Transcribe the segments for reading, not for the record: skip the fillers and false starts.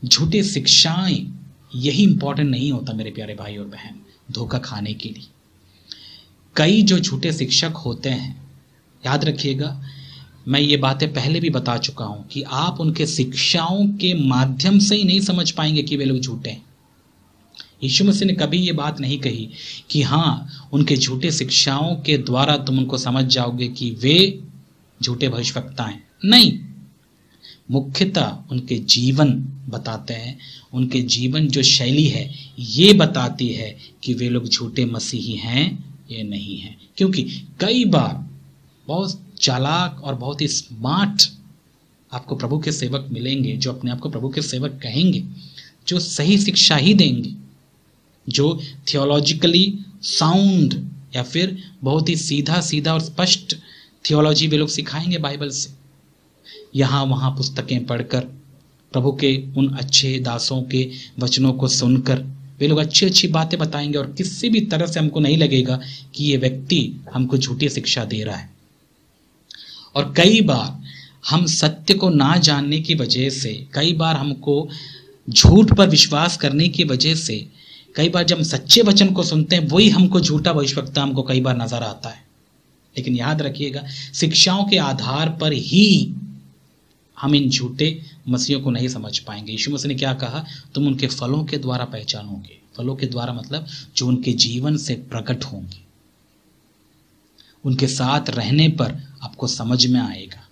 झूठी शिक्षाएं, यही इंपॉर्टेंट नहीं होता मेरे प्यारे भाई और बहन धोखा खाने के लिए। कई जो झूठे शिक्षक होते हैं, याद रखिएगा, मैं ये बातें पहले भी बता चुका हूं कि आप उनके शिक्षाओं के माध्यम से ही नहीं समझ पाएंगे कि वे लोग झूठे हैं। यीशु मसीह ने कभी ये बात नहीं कही कि हाँ उनके झूठे शिक्षाओं के द्वारा तुम उनको समझ जाओगे कि वे झूठे भविष्यवक्ता हैं। नहीं, मुख्यतः उनके जीवन बताते हैं, उनके जीवन जो शैली है ये बताती है कि वे लोग झूठे मसीही हैं या नहीं हैं। क्योंकि कई बार बहुत चालाक और बहुत ही स्मार्ट आपको प्रभु के सेवक मिलेंगे जो अपने आप को प्रभु के सेवक कहेंगे, जो सही शिक्षा ही देंगे, जो थियोलॉजिकली साउंड या फिर बहुत ही सीधा सीधा और स्पष्ट थियोलॉजी वे लोग सिखाएंगे बाइबल से। यहाँ वहाँ पुस्तकें पढ़कर, प्रभु के उन अच्छे दासों के वचनों को सुनकर वे लोग अच्छी अच्छी बातें बताएंगे और किसी भी तरह से हमको नहीं लगेगा कि ये व्यक्ति हमको झूठी शिक्षा दे रहा है। और कई बार हम सत्य को ना जानने की वजह से, कई बार हमको झूठ पर विश्वास करने की वजह से, कई बार जब हम सच्चे वचन को सुनते हैं वही हमको झूठा भविष्यवक्ता हमको कई बार नजर आता है। लेकिन याद रखिएगा, शिक्षाओं के आधार पर ही हम इन झूठे मसीहों को नहीं समझ पाएंगे। यीशु मसीह ने क्या कहा? तुम उनके फलों के द्वारा पहचानोगे। फलों के द्वारा मतलब जो उनके जीवन से प्रकट होंगे, उनके साथ रहने पर आपको समझ में आएगा।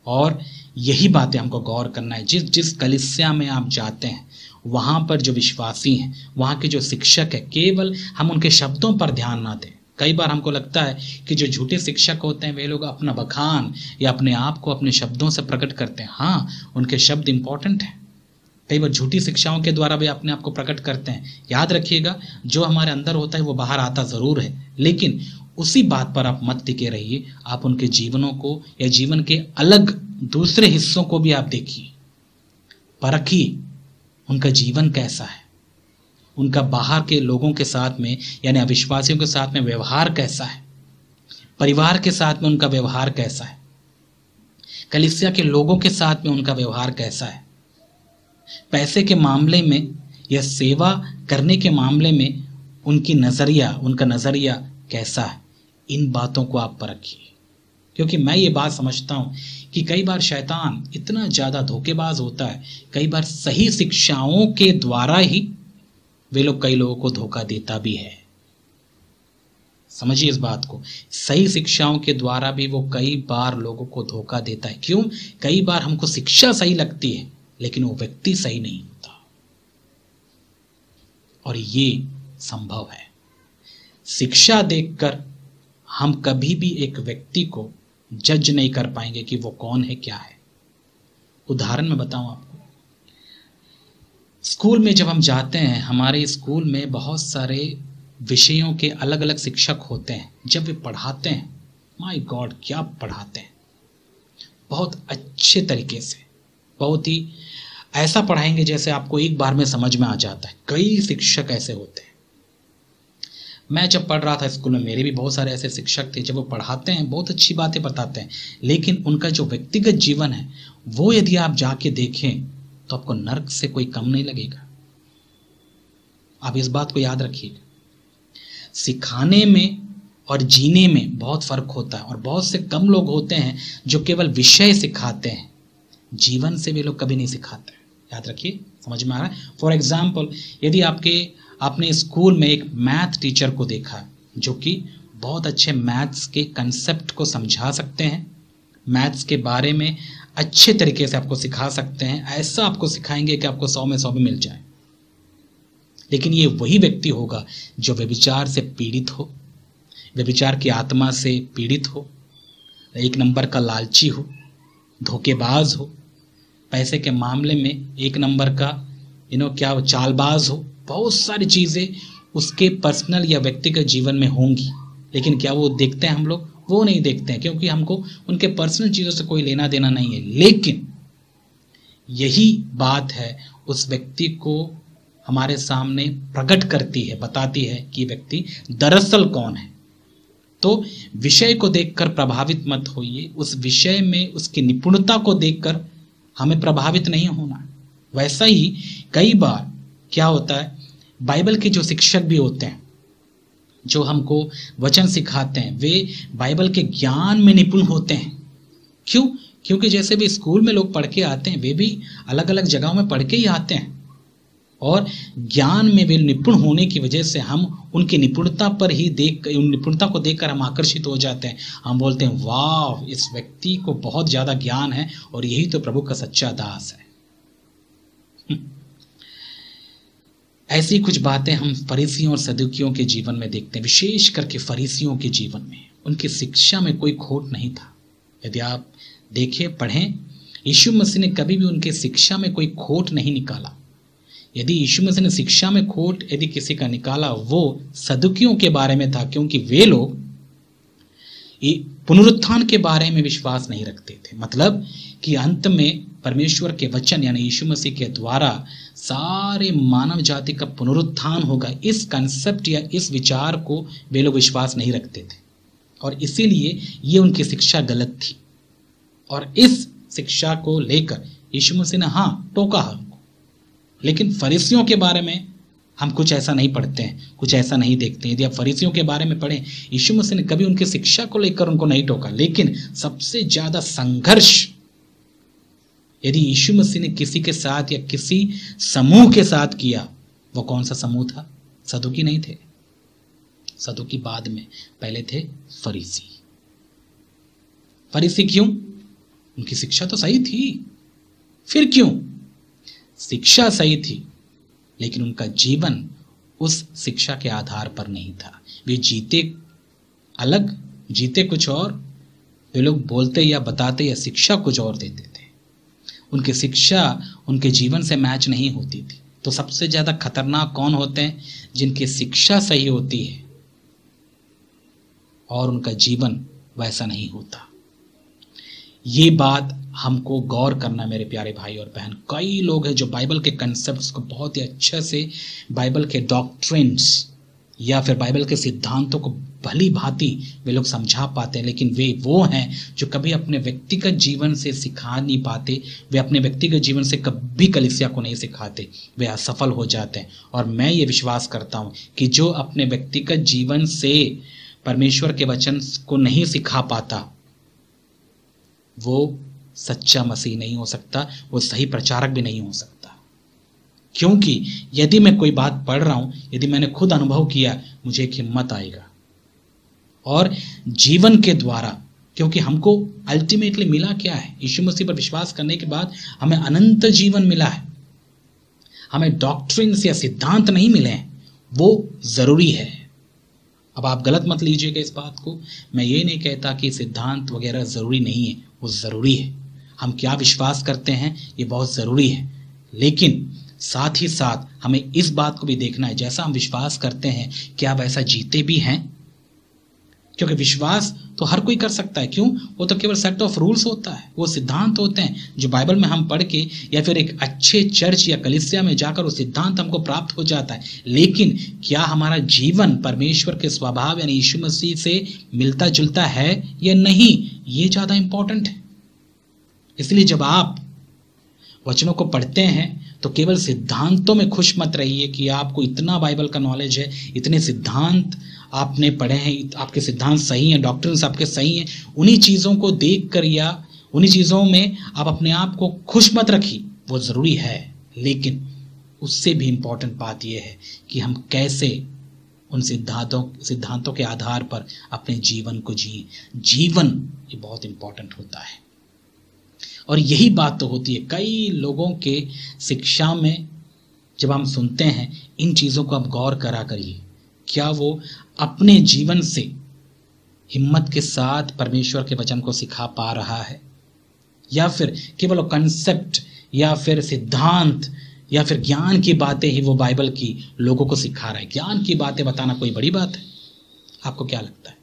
और यही बातें हमको गौर करना है। जिस जिस कलीसिया में आप जाते हैं वहां पर जो विश्वासी हैं, वहां के जो शिक्षक है, केवल हम उनके शब्दों पर ध्यान ना दें। कई बार हमको लगता है कि जो झूठे शिक्षक होते हैं वे लोग अपना बखान या अपने आप को अपने शब्दों से प्रकट करते हैं। हाँ, उनके शब्द इंपॉर्टेंट हैं। कई बार झूठी शिक्षाओं के द्वारा भी अपने आप को प्रकट करते हैं। याद रखिएगा, जो हमारे अंदर होता है वो बाहर आता जरूर है, लेकिन उसी बात पर आप मत टिके रहिए। आप उनके जीवनों को या जीवन के अलग दूसरे हिस्सों को भी आप देखिए, परखिए उनका जीवन कैसा है, उनका बाहर के लोगों के साथ में यानी अविश्वासियों के साथ में व्यवहार कैसा है, परिवार के साथ में उनका व्यवहार कैसा है, कलीसिया के लोगों के साथ में उनका व्यवहार कैसा है, पैसे के मामले में या सेवा करने के मामले में उनका नजरिया कैसा है। इन बातों को आप परखिए, क्योंकि मैं ये बात समझता हूं कि कई बार शैतान इतना ज्यादा धोखेबाज होता है, कई बार सही शिक्षाओं के द्वारा ही वे लोग कई लोगों को धोखा देता भी है। समझिए इस बात को, सही शिक्षाओं के द्वारा भी वो कई बार लोगों को धोखा देता है। क्यों? कई बार हमको शिक्षा सही लगती है लेकिन वो व्यक्ति सही नहीं होता, और ये संभव है। शिक्षा देखकर हम कभी भी एक व्यक्ति को जज नहीं कर पाएंगे कि वो कौन है, क्या है। उदाहरण मैं बताऊं आपको, स्कूल में जब हम जाते हैं, हमारे स्कूल में बहुत सारे विषयों के अलग अलग शिक्षक होते हैं। जब वे पढ़ाते हैं, माय गॉड क्या पढ़ाते हैं, बहुत अच्छे तरीके से, बहुत ही ऐसा पढ़ाएंगे जैसे आपको एक बार में समझ में आ जाता है। कई शिक्षक ऐसे होते हैं। मैं जब पढ़ रहा था स्कूल में, मेरे भी बहुत सारे ऐसे शिक्षक थे। जब वो पढ़ाते हैं बहुत अच्छी बातें बताते हैं, लेकिन उनका जो व्यक्तिगत जीवन है वो यदि आप जाके देखें तो आपको नर्क से कोई कम नहीं लगेगा। आप इस बात को याद रखिएगा। सिखाने में और जीने में बहुत फर्क होता है, और बहुत से कम लोग होते हैं जो केवल विषय सिखाते हैं, जीवन से वे लोग कभी नहीं सिखाते। याद रखिए, समझ में आ रहा है? फॉर एग्जाम्पल, यदि आपने स्कूल में एक मैथ टीचर को देखा जो कि बहुत अच्छे मैथ्स के कंसेप्ट को समझा सकते हैं, मैथ्स के बारे में अच्छे तरीके से आपको सिखा सकते हैं, ऐसा आपको सिखाएंगे कि आपको 100 में 100 भी मिल जाए। लेकिन ये वही व्यक्ति होगा जो व्यभिचार से पीड़ित हो, व्यभिचार की आत्मा से पीड़ित हो, एक नंबर का लालची हो, धोखेबाज हो, पैसे के मामले में एक नंबर का क्या वो चालबाज हो। बहुत सारी चीज़ें उसके पर्सनल या व्यक्तिगत जीवन में होंगी, लेकिन क्या वो देखते हैं हम लोग? वो नहीं देखते हैं, क्योंकि हमको उनके पर्सनल चीज़ों से कोई लेना देना नहीं है। लेकिन यही बात है उस व्यक्ति को हमारे सामने प्रकट करती है, बताती है कि व्यक्ति दरअसल कौन है। तो विषय को देखकर प्रभावित मत होइए, उस विषय में उसकी निपुणता को देखकर हमें प्रभावित नहीं होना। वैसा ही कई बार क्या होता है, बाइबल के जो शिक्षक भी होते हैं, जो हमको वचन सिखाते हैं, वे बाइबल के ज्ञान में निपुण होते हैं। क्यों? क्योंकि जैसे भी स्कूल में लोग पढ़ के आते हैं, वे भी अलग अलग जगहों में पढ़ के ही आते हैं, और ज्ञान में वे निपुण होने की वजह से हम उनकी निपुणता पर ही उन निपुणता को देखकर हम आकर्षित हो जाते हैं। हम बोलते हैं वाह, इस व्यक्ति को बहुत ज्यादा ज्ञान है और यही तो प्रभु का सच्चा दास है। ऐसी कुछ बातें हम फरीसियों और सदूकियों के जीवन में देखते हैं, विशेष करके फरीसियों के जीवन में। उनकी शिक्षा में कोई खोट नहीं था। यदि आप देखें, पढ़ें, यीशु मसीह ने कभी भी उनके शिक्षा में कोई खोट नहीं निकाला। यदि यीशु मसीह ने शिक्षा में खोट यदि किसी का निकाला, वो सदूकियों के बारे में था, क्योंकि वे लोग पुनरुत्थान के बारे में विश्वास नहीं रखते थे। मतलब कि अंत में परमेश्वर के वचन यानी यीशु मसीह के द्वारा सारे मानव जाति का पुनरुत्थान होगा, इस कंसेप्ट या इस विचार को वे लोग विश्वास नहीं रखते थे, और इसीलिए ये उनकी शिक्षा गलत थी। और इस शिक्षा को लेकर यीशु मसीह ने टोका हमको। लेकिन फरीसियों के बारे में हम कुछ ऐसा नहीं पढ़ते हैं, कुछ ऐसा नहीं देखते हैं। यदि आप फरीसियों के बारे में पढ़ें, यीशु मसीह ने कभी उनकी शिक्षा को लेकर उनको नहीं टोका, लेकिन सबसे ज्यादा संघर्ष यदि यीशु मसीह ने किसी के साथ या किसी समूह के साथ किया, वो कौन सा समूह था? सदूकी नहीं थे। सदूकी बाद में, पहले थे फरीसी। फरीसी क्यों? उनकी शिक्षा तो सही थी। फिर क्यों? शिक्षा सही थी, लेकिन उनका जीवन उस शिक्षा के आधार पर नहीं था। वे जीते अलग, जीते कुछ और, वे लोग बोलते या बताते या शिक्षा कुछ और देते थे। उनकी शिक्षा उनके जीवन से मैच नहीं होती थी। तो सबसे ज्यादा खतरनाक कौन होते हैं? जिनकी शिक्षा सही होती है और उनका जीवन वैसा नहीं होता। ये बात हमको गौर करना मेरे प्यारे भाई और बहन। कई लोग हैं जो बाइबल के कंसेप्ट्स को बहुत ही अच्छे से, बाइबल के डॉक्ट्रिन्स या फिर बाइबल के सिद्धांतों को भली भांति वे लोग समझा पाते हैं, लेकिन वे वो हैं जो कभी अपने व्यक्तिगत जीवन से सिखा नहीं पाते। वे अपने व्यक्तिगत जीवन से कभी कलीसिया को नहीं सिखाते, वे असफल हो जाते हैं। और मैं ये विश्वास करता हूँ कि जो अपने व्यक्तिगत जीवन से परमेश्वर के वचन को नहीं सिखा पाता, वो सच्चा मसीह नहीं हो सकता, वो सही प्रचारक भी नहीं हो सकता। क्योंकि यदि मैं कोई बात पढ़ रहा हूं, यदि मैंने खुद अनुभव किया, मुझे एक हिम्मत आएगा और जीवन के द्वारा, क्योंकि हमको अल्टीमेटली मिला क्या है? यीशु मसीह पर विश्वास करने के बाद हमें अनंत जीवन मिला है। हमें डॉक्ट्रिन्स या सिद्धांत नहीं मिले हैं, वो जरूरी है। अब आप गलत मत लीजिएगा इस बात को। मैं ये नहीं कहता कि सिद्धांत वगैरह जरूरी नहीं है, वो जरूरी है। हम क्या विश्वास करते हैं ये बहुत जरूरी है, लेकिन साथ ही साथ हमें इस बात को भी देखना है, जैसा हम विश्वास करते हैं क्या वैसा जीते भी हैं? क्योंकि विश्वास तो हर कोई कर सकता है। क्यों? वो तो केवल सेट ऑफ रूल्स होता है, वो सिद्धांत होते हैं जो बाइबल में हम पढ़ के या फिर एक अच्छे चर्च या कलीसिया में जाकर वो सिद्धांत हमको प्राप्त हो जाता है। लेकिन क्या हमारा जीवन परमेश्वर के स्वभाव यानी यीशु मसीह से मिलता जुलता है या नहीं, ये ज्यादा इंपॉर्टेंट है। इसलिए जब आप वचनों को पढ़ते हैं तो केवल सिद्धांतों में खुश मत रहिए कि आपको इतना बाइबल का नॉलेज है, इतने सिद्धांत आपने पढ़े हैं, आपके सिद्धांत सही हैं, डॉक्ट्रिन्स आपके सही हैं। उन्हीं चीज़ों को देखकर या उन्हीं चीज़ों में आप अपने आप को खुश मत रखिए, वो ज़रूरी है। लेकिन उससे भी इम्पोर्टेंट बात यह है कि हम कैसे उन सिद्धांतों के आधार पर अपने जीवन को जिए। जीवन ये बहुत इम्पोर्टेंट होता है। और यही बात तो होती है कई लोगों के शिक्षा में, जब हम सुनते हैं इन चीज़ों को, आप गौर करा करिए, क्या वो अपने जीवन से हिम्मत के साथ परमेश्वर के वचन को सिखा पा रहा है, या फिर केवल कंसेप्ट या फिर सिद्धांत या फिर ज्ञान की बातें ही वो बाइबल की लोगों को सिखा रहा है। ज्ञान की बातें बताना कोई बड़ी बात है? आपको क्या लगता है?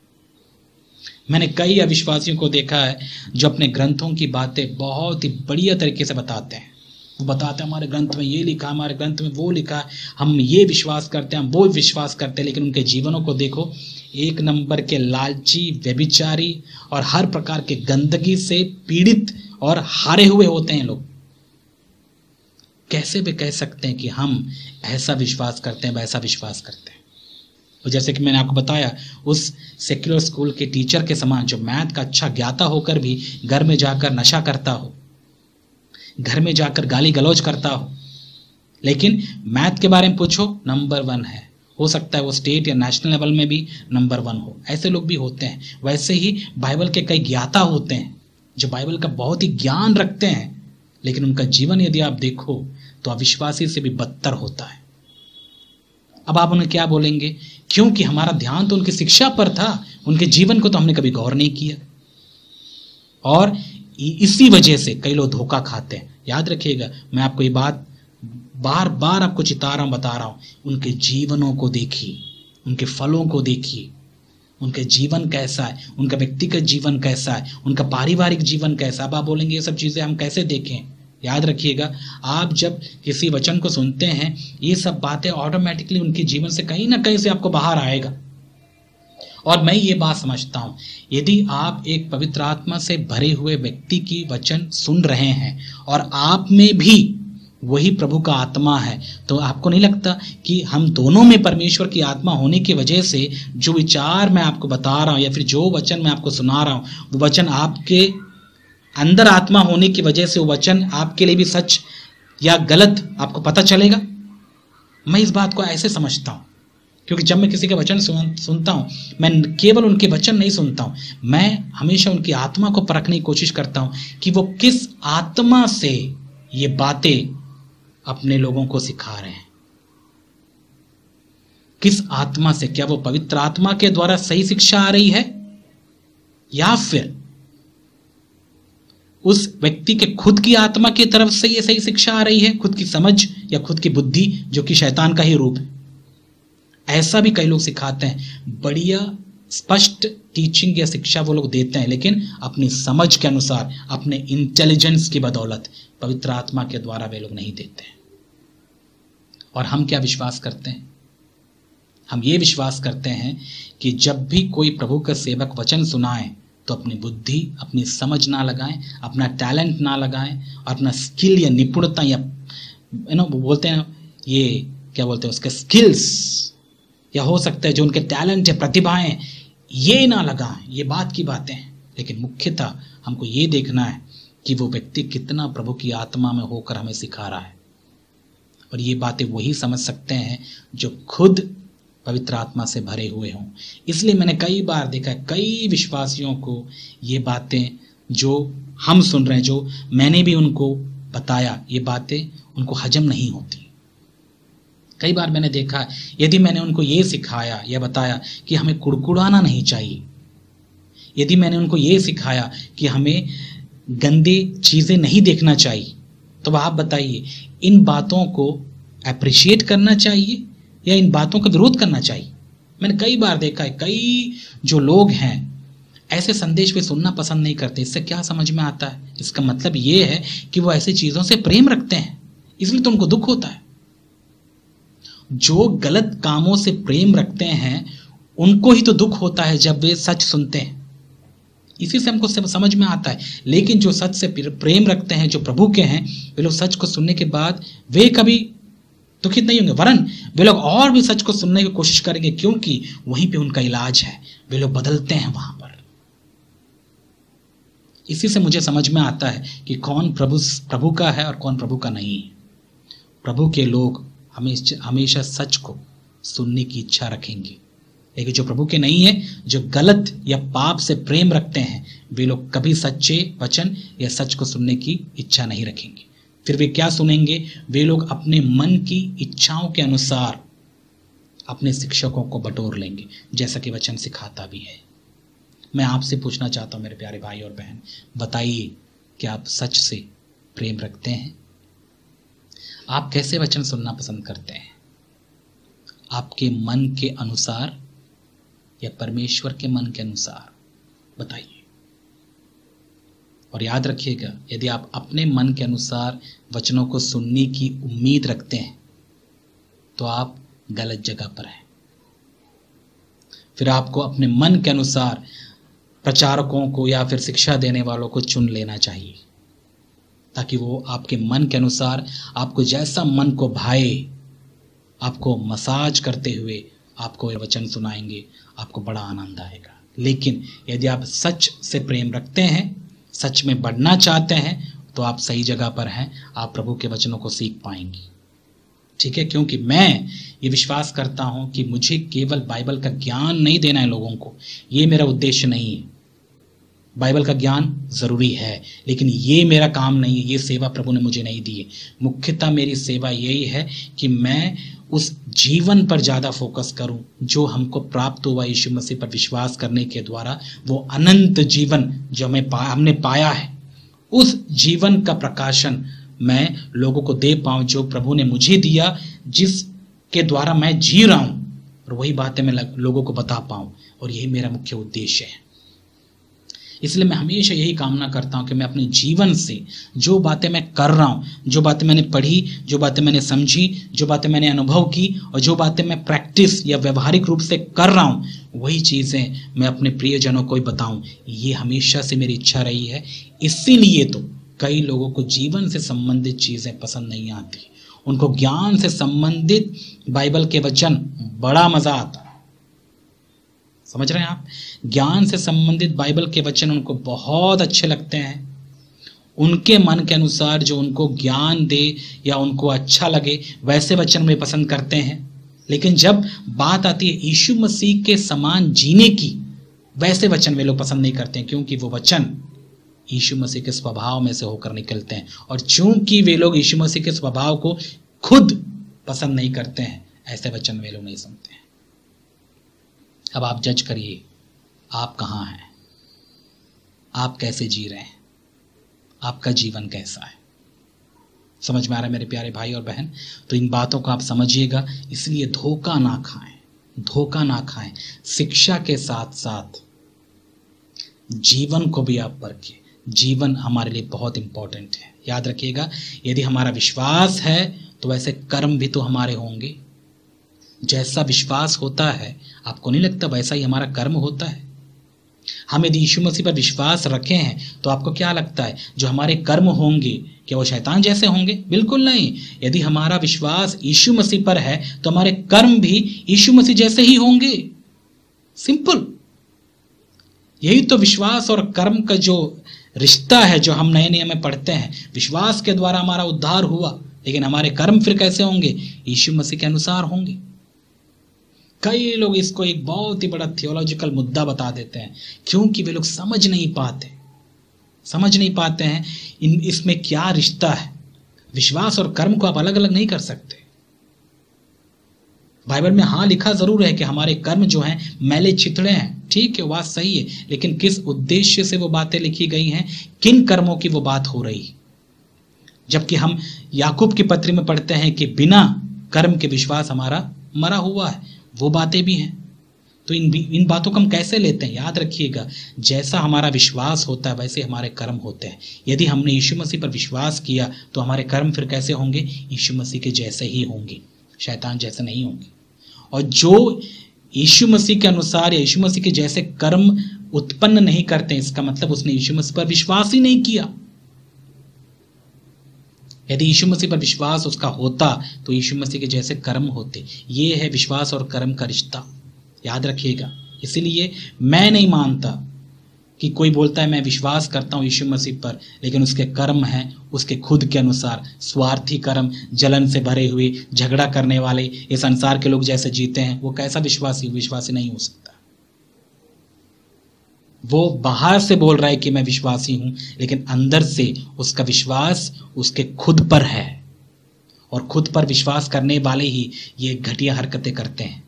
मैंने कई अविश्वासियों को देखा है जो अपने ग्रंथों की बातें बहुत ही बढ़िया तरीके से बताते हैं। वो बताते हैं हमारे ग्रंथ में ये लिखा, हमारे ग्रंथ में वो लिखा, हम ये विश्वास करते हैं, हम वो विश्वास करते हैं, लेकिन उनके जीवनों को देखो, एक नंबर के लालची, व्यभिचारी और हर प्रकार के गंदगी से पीड़ित और हारे हुए होते हैं लोग। कैसे भी कह सकते हैं कि हम ऐसा विश्वास करते हैं, वैसा विश्वास करते हैं। और जैसे कि मैंने आपको बताया, उस सेक्युलर स्कूल के टीचर के समान जो मैथ का अच्छा ज्ञाता होकर भी घर में जाकर नशा करता हो, घर में जाकर गाली गलौज करता हो, लेकिन मैथ के बारे में पूछो नंबर 1 है। हो सकता है वो स्टेट या नेशनल लेवल में भी नंबर 1 हो। ऐसे लोग भी होते हैं। वैसे ही बाइबल के कई ज्ञाता होते हैं जो बाइबल का बहुत ही ज्ञान रखते हैं, लेकिन उनका जीवन यदि आप देखो तो अविश्वासी से भी बदतर होता है। अब आप उन्हें क्या बोलेंगे? क्योंकि हमारा ध्यान तो उनकी शिक्षा पर था, उनके जीवन को तो हमने कभी गौर नहीं किया, और इसी वजह से कई लोग धोखा खाते हैं। याद रखिएगा, मैं आपको ये बात बार बार आपको चिता रहा हूं, बता रहा हूं। उनके जीवनों को देखिए, उनके फलों को देखिए, उनके जीवन कैसा है, उनका व्यक्तिगत जीवन कैसा है, उनका पारिवारिक जीवन कैसा है। अब आप बोलेंगे ये सब चीजें हम कैसे देखें? याद रखिएगा, आप जब किसी वचन को सुनते हैं, ये सब बातें ऑटोमेटिकली उनके जीवन से कहीं ना कहीं से आपको बाहर आएगा। और मैं ये बात समझता हूं, यदि आप एक पवित्र आत्मा से भरे हुए व्यक्ति की वचन सुन रहे हैं और आप में भी वही प्रभु का आत्मा है, तो आपको नहीं लगता कि हम दोनों में परमेश्वर की आत्मा होने की वजह से जो विचार मैं आपको बता रहा हूं या फिर जो वचन मैं आपको सुना रहा हूं, वो वचन आपके अंदर आत्मा होने की वजह से वो वचन आपके लिए भी सच या गलत आपको पता चलेगा? मैं इस बात को ऐसे समझता हूं, क्योंकि जब मैं किसी के वचन सुनता हूं, मैं केवल उनके वचन नहीं सुनता हूं, मैं हमेशा उनकी आत्मा को परखने की कोशिश करता हूं कि वो किस आत्मा से ये बातें अपने लोगों को सिखा रहे हैं। किस आत्मा से? क्या वो पवित्र आत्मा के द्वारा सही शिक्षा आ रही है, या फिर उस व्यक्ति के खुद की आत्मा की तरफ से ये सही शिक्षा आ रही है, खुद की समझ या खुद की बुद्धि, जो कि शैतान का ही रूप है। ऐसा भी कई लोग सिखाते हैं। बढ़िया स्पष्ट टीचिंग या शिक्षा वो लोग देते हैं, लेकिन अपनी समझ के अनुसार, अपने इंटेलिजेंस की बदौलत पवित्र आत्मा के द्वारा वे लोग नहीं देते हैं। और हम क्या विश्वास करते हैं? हम ये विश्वास करते हैं कि जब भी कोई प्रभु का सेवक वचन सुनाए तो अपनी बुद्धि, अपनी समझ ना लगाएं, अपना टैलेंट ना लगाएं, और अपना स्किल या निपुणता या बोलते हैं ये क्या बोलते हैं उसके स्किल्स, या हो सकता है जो उनके टैलेंट या प्रतिभाएं, ये ना लगाएं। ये बात की बातें हैं, लेकिन मुख्यतः हमको ये देखना है कि वो व्यक्ति कितना प्रभु की आत्मा में होकर हमें सिखा रहा है। और ये बातें वही समझ सकते हैं जो खुद पवित्र आत्मा से भरे हुए हों। इसलिए मैंने कई बार देखा है, कई विश्वासियों को ये बातें जो हम सुन रहे हैं, जो मैंने भी उनको बताया, ये बातें उनको हजम नहीं होती। कई बार मैंने देखा है, यदि मैंने उनको ये सिखाया या बताया कि हमें कुड़कुड़ाना नहीं चाहिए, यदि मैंने उनको ये सिखाया कि हमें गंदी चीज़ें नहीं देखना चाहिए, तो आप बताइए इन बातों को अप्रिशिएट करना चाहिए या इन बातों का विरोध करना चाहिए? मैंने कई बार देखा है, कई जो लोग हैं ऐसे संदेश वे सुनना पसंद नहीं करते। इससे क्या समझ में आता है? इसका मतलब ये है कि वो ऐसी चीज़ों से प्रेम रखते हैं, इसलिए तो उनको दुख होता है। जो गलत कामों से प्रेम रखते हैं उनको ही तो दुख होता है जब वे सच सुनते हैं। इसी से हमको समझ में आता है। लेकिन जो सच से प्रेम रखते हैं, जो प्रभु के हैं, वे लोग सच को सुनने के बाद वे कभी दुखित नहीं होंगे, वरन वे लोग और भी सच को सुनने की कोशिश करेंगे, क्योंकि वहीं पे उनका इलाज है। वे लोग बदलते हैं वहां पर। इसी से मुझे समझ में आता है कि कौन प्रभु का है और कौन प्रभु का नहीं है। प्रभु के लोग हमेशा सच को सुनने की इच्छा रखेंगे, लेकिन जो प्रभु के नहीं है, जो गलत या पाप से प्रेम रखते हैं, वे लोग कभी सच्चे वचन या सच को सुनने की इच्छा नहीं रखेंगे। फिर वे क्या सुनेंगे? वे लोग अपने मन की इच्छाओं के अनुसार अपने शिक्षकों को बटोर लेंगे, जैसा कि वचन सिखाता भी है। मैं आपसे पूछना चाहता हूं मेरे प्यारे भाई और बहन, बताइए कि आप सच से प्रेम रखते हैं? आप कैसे वचन सुनना पसंद करते हैं? आपके मन के अनुसार या परमेश्वर के मन के अनुसार? बताइए। और याद रखिएगा, यदि आप अपने मन के अनुसार वचनों को सुनने की उम्मीद रखते हैं तो आप गलत जगह पर हैं। फिर आपको अपने मन के अनुसार प्रचारकों को या फिर शिक्षा देने वालों को चुन लेना चाहिए, ताकि वो आपके मन के अनुसार, आपको जैसा मन को भाए, आपको मसाज करते हुए आपको ये वचन सुनाएंगे, आपको बड़ा आनंद आएगा। लेकिन यदि आप सच से प्रेम रखते हैं, सच में बढ़ना चाहते हैं, तो आप सही जगह पर हैं, आप प्रभु के वचनों को सीख पाएंगे। ठीक है, क्योंकि मैं ये विश्वास करता हूं कि मुझे केवल बाइबल का ज्ञान नहीं देना है लोगों को, ये मेरा उद्देश्य नहीं है। बाइबल का ज्ञान जरूरी है, लेकिन ये मेरा काम नहीं है, ये सेवा प्रभु ने मुझे नहीं दी है। मुख्यतः मेरी सेवा यही है कि मैं उस जीवन पर ज़्यादा फोकस करूं जो हमको प्राप्त हुआ यीशु मसीह पर विश्वास करने के द्वारा, वो अनंत जीवन जो हमने पाया है, उस जीवन का प्रकाशन मैं लोगों को दे पाऊं जो प्रभु ने मुझे दिया, जिसके द्वारा मैं जी रहा हूं, और वही बातें मैं लोगों को बता पाऊं। और यही मेरा मुख्य उद्देश्य है। इसलिए मैं हमेशा यही कामना करता हूं कि मैं अपने जीवन से जो बातें मैं कर रहा हूं, जो बातें मैंने पढ़ी, जो बातें मैंने समझी, जो बातें मैंने अनुभव की, और जो बातें मैं प्रैक्टिस या व्यवहारिक रूप से कर रहा हूं, वही चीज़ें मैं अपने प्रियजनों को ही बताऊं। ये हमेशा से मेरी इच्छा रही है। इसीलिए तो कई लोगों को जीवन से संबंधित चीज़ें पसंद नहीं आती, उनको ज्ञान से संबंधित बाइबल के वचन बड़ा मज़ा आता है। समझ रहे हैं आप? ज्ञान से संबंधित बाइबल के वचन उनको बहुत अच्छे लगते हैं, उनके मन के अनुसार जो उनको ज्ञान दे या उनको अच्छा लगे वैसे वचन वे पसंद करते हैं। लेकिन जब बात आती है यीशु मसीह के समान जीने की, वैसे वचन वे लोग पसंद नहीं करते हैं, क्योंकि वो वचन यीशु मसीह के स्वभाव में से होकर निकलते हैं। और चूंकि वे लोग यीशु मसीह के स्वभाव को खुद पसंद नहीं करते हैं, ऐसे वचन वे लोग नहीं सुनते हैं। अब आप जज करिए, आप कहाँ हैं, आप कैसे जी रहे हैं, आपका जीवन कैसा है। समझ में आ रहा है मेरे प्यारे भाई और बहन? तो इन बातों को आप समझिएगा। इसलिए धोखा ना खाएं, धोखा ना खाएं। शिक्षा के साथ साथ जीवन को भी आप परखिए। जीवन हमारे लिए बहुत इंपॉर्टेंट है। याद रखिएगा, यदि हमारा विश्वास है तो वैसे कर्म भी तो हमारे होंगे। जैसा विश्वास होता है, आपको नहीं लगता वैसा ही हमारा कर्म होता है? हम यदि यीशु मसीह पर विश्वास रखे हैं तो आपको क्या लगता है जो हमारे कर्म होंगे, क्या वो शैतान जैसे होंगे? बिल्कुल नहीं। यदि हमारा विश्वास यीशु मसीह पर है तो हमारे कर्म भी यीशु मसीह जैसे ही होंगे। सिंपल। यही तो विश्वास और कर्म का जो रिश्ता है, जो हम नए नियम में पढ़ते हैं। विश्वास के द्वारा हमारा उद्धार हुआ, लेकिन हमारे कर्म फिर कैसे होंगे? यीशु मसीह के अनुसार होंगे। कई लोग इसको एक बहुत ही बड़ा थियोलॉजिकल मुद्दा बता देते हैं, क्योंकि वे लोग समझ नहीं पाते हैं इसमें क्या रिश्ता है। विश्वास और कर्म को आप अलग अलग नहीं कर सकते। बाइबल में हाँ लिखा जरूर है कि हमारे कर्म जो हैं मैले चिथड़े हैं, ठीक है, बात सही है, लेकिन किस उद्देश्य से वो बातें लिखी गई हैं, किन कर्मों की वो बात हो रही। जबकि हम याकूब की पत्री में पढ़ते हैं कि बिना कर्म के विश्वास हमारा मरा हुआ है, वो बातें भी हैं। तो इन बातों को हम कैसे लेते हैं? याद रखिएगा, जैसा हमारा विश्वास होता है वैसे हमारे कर्म होते हैं। यदि हमने यीशु मसीह पर विश्वास किया तो हमारे कर्म फिर कैसे होंगे? यीशु मसीह के जैसे ही होंगे, शैतान जैसे नहीं होंगे। और जो यीशु मसीह के अनुसार या यीशु मसीह के जैसे कर्म उत्पन्न नहीं करते, इसका मतलब उसने यीशु मसीह पर विश्वास ही नहीं किया। यदि यीशु मसीह पर विश्वास उसका होता तो यीशु मसीह के जैसे कर्म होते। ये है विश्वास और कर्म का रिश्ता, याद रखिएगा। इसीलिए मैं नहीं मानता कि कोई बोलता है मैं विश्वास करता हूँ यीशु मसीह पर, लेकिन उसके कर्म हैं उसके खुद के अनुसार, स्वार्थी कर्म, जलन से भरे हुए, झगड़ा करने वाले, ये संसार के लोग जैसे जीते हैं, वो कैसा विश्वासी नहीं हो सकता। वो बाहर से बोल रहा है कि मैं विश्वासी हूं, लेकिन अंदर से उसका विश्वास उसके खुद पर है, और खुद पर विश्वास करने वाले ही ये घटिया हरकतें करते हैं।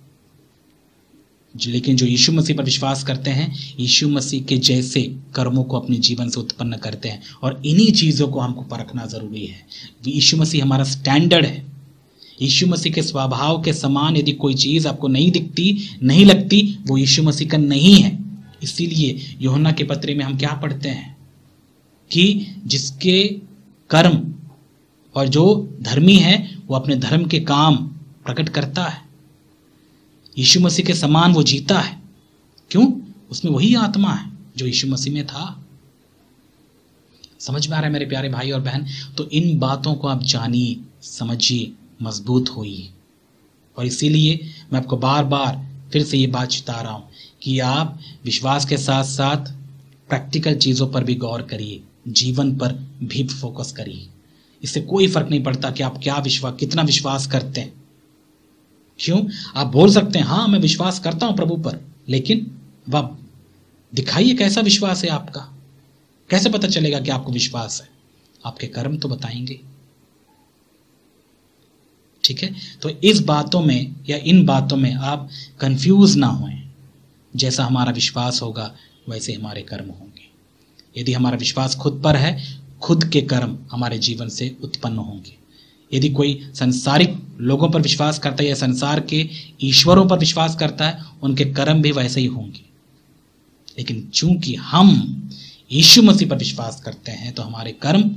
लेकिन जो यीशु मसीह पर विश्वास करते हैं, यीशु मसीह के जैसे कर्मों को अपने जीवन से उत्पन्न करते हैं। और इन्हीं चीज़ों को हमको परखना ज़रूरी है। यीशु मसीह हमारा स्टैंडर्ड है। यीशु मसीह के स्वभाव के समान यदि कोई चीज़ आपको नहीं दिखती, नहीं लगती, वो यीशु मसीह का नहीं है। इसीलिए यूहन्ना के पत्री में हम क्या पढ़ते हैं कि जिसके कर्म और जो धर्मी है वो अपने धर्म के काम प्रकट करता है। यीशु मसीह के समान वो जीता है। क्यों? उसमें वही आत्मा है जो यीशु मसीह में था। समझ में आ रहा है मेरे प्यारे भाई और बहन? तो इन बातों को आप जानिए, समझिए, मजबूत होइए। और इसीलिए मैं आपको बार बार फिर से ये बात बता रहा हूँ कि आप विश्वास के साथ साथ प्रैक्टिकल चीज़ों पर भी गौर करिए, जीवन पर भी फोकस करिए। इससे कोई फर्क नहीं पड़ता कि आप कितना विश्वास करते हैं। क्यों? आप बोल सकते हैं हाँ मैं विश्वास करता हूं प्रभु पर, लेकिन वह दिखाइए कैसा विश्वास है आपका। कैसे पता चलेगा कि आपको विश्वास है? आपके कर्म तो बताएंगे। ठीक है, तो इस बातों में या इन बातों में आप कंफ्यूज ना होएं। जैसा हमारा विश्वास होगा वैसे हमारे कर्म होंगे। यदि हमारा विश्वास खुद पर है, खुद के कर्म हमारे जीवन से उत्पन्न होंगे। यदि कोई सांसारिक लोगों पर विश्वास करता है या संसार के ईश्वरों पर विश्वास करता है, उनके कर्म भी वैसे ही होंगे। लेकिन चूंकि हम यीशु मसीह पर विश्वास करते हैं तो हमारे कर्म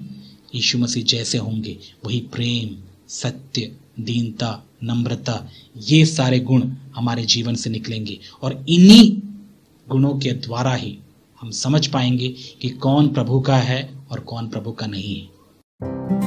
यीशु मसीह जैसे होंगे। वही प्रेम, सत्य, दीनता, नम्रता, ये सारे गुण हमारे जीवन से निकलेंगे और इन्हीं गुणों के द्वारा ही हम समझ पाएंगे कि कौन प्रभु का है और कौन प्रभु का नहीं है।